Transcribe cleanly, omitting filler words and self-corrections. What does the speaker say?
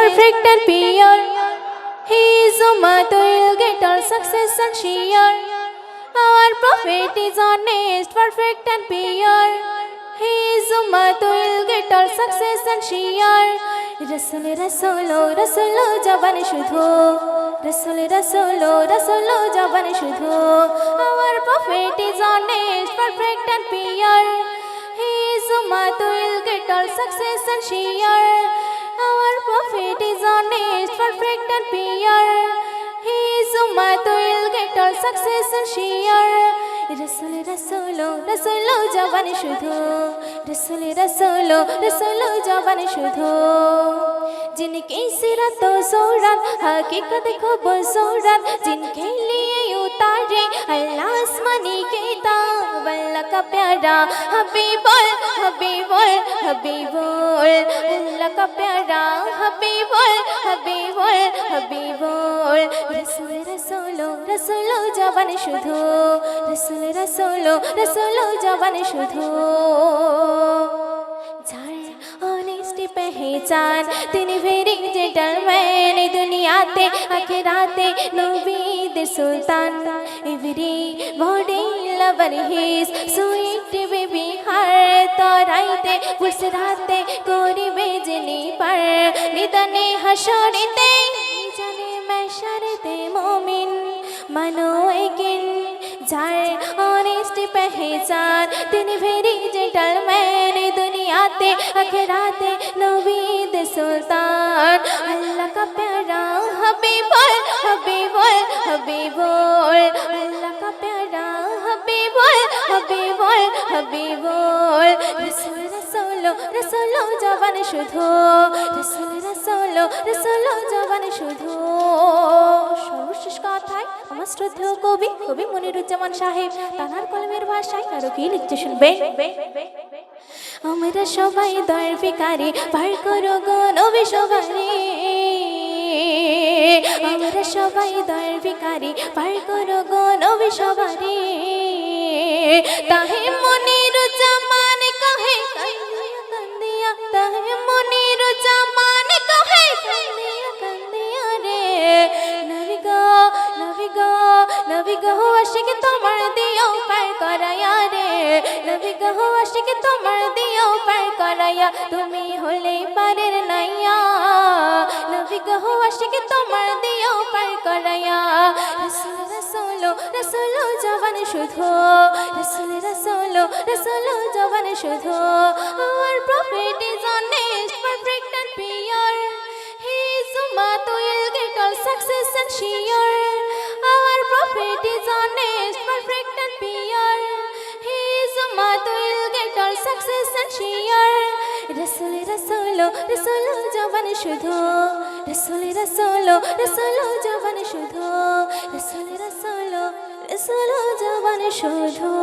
perfect and pure. He is Ummah will get all success and share. Our Prophet is honest, perfect and pure. He is Ummah will get all success and share. Rasul Rasul Rasul jaban shudhu. Rasul Rasul Rasul jaban shudhu. Our Prophet is honest, perfect and pure. He is Ummah will get all success and share. Our Prophet is honest, perfect and pure. He is Ummah will get all success and share. Rasul Rasul Rasul jaban shudhu. Rasul Rasul Rasul jaban shudhu. जिनकी सीरत तो सूरत हकीकत खूब सूरत जिनके लिए उतारे अल्लाह आसमानी किताब अल्लाह का प्यारा हबीबुल हबीबुल हबीबुल अल्लाह का प्यारा हबीबुल हबीबुल हबीबुल रसूल रसूलो रसूलो जवान शुद्धो रसूल रसूलो रसूलो जवान शुद्धो ऑनेस्टी पहचान तिनी वेरी जेंटलमैन दुनियाते आखिराते Nabid Sultan every body lover his sweet baby heart तोराइते फुसराते कोरी बेजनी पर निदने हशरते जाने महशरते मोमिन मनो एकिन जार ऑनेस्टी पहचान तिनी वेरी जेंटलमैन दुनियाते आखिराते नबीद सुल्तान अल्लाह का प्यारा हबीबुल हबीबुल हबीबुल अल्लाह का प्यारा हबीबुल हबीबुल हबीबुल रसूल रसूलो रसूलो जवान शुद्धो रसूल रसूलो रसूलो जवान शुद्धो সর্বশেষ কথায় আমার শ্রদ্ধেয় কবি কবি মনিরুজ্জামান সাহেব তানার কলমের ভাষায় আরো কি লিখতে শুনবেন আমরা সবাই দর ভিখারি পার করো গো নবী সবারে আমরা সবাই দর ভিখারি পার করো গো নবী সবারে তাহে মনিরুজ্জামান কহে কান্দিয়া কান্দিয়া তাহে মনিরুজ্জামান কহে কান্দিয়া কান্দিয়া রে নবী গো নবী গো নবী গো আশিক তোমার দিও পার করায়া রে নবী গো আশিক তোমার দিও পার করায়া তুমি হলে পারের নাইয়া নবী গো আশিক তোমার দিও পার করায়া রাসূল রাসূল রাসূল জবান শুদ্ধ রাসূল রাসূল রাসূল জবান শুদ্ধ our prophet is honest perfect and pure he is Ummah will get all success and share our prophet is honest perfect and pure he is Ummah will get all success and share rasul rasul rasul jaban shudho rasul rasul rasul jaban shudho rasul rasul rasul jaban shudho